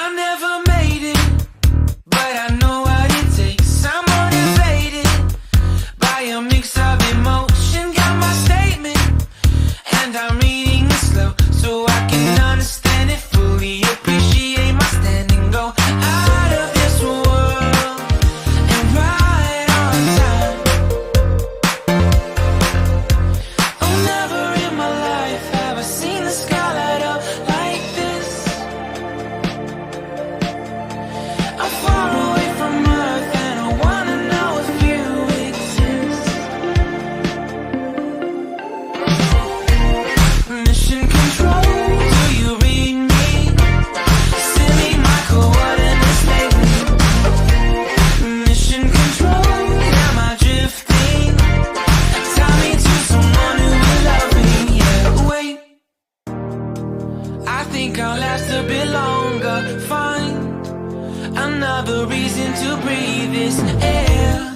I never made it, but I know what it takes. I'm motivated by a mix of emotion. Got my statement, and I'm reading it slow so I can understand it fully. Appreciate my standing, go out of this world and right on time. Oh, never in my life have I seen the sky light up like this. I'm far away from Earth and I wanna know if you exist. Mission control, do you read me? Send me my coordinates lately. Mission control, am I drifting? Tie me to someone who will love me. Yeah, wait, I think I'll last a bit longer. Find another reason to breathe this air.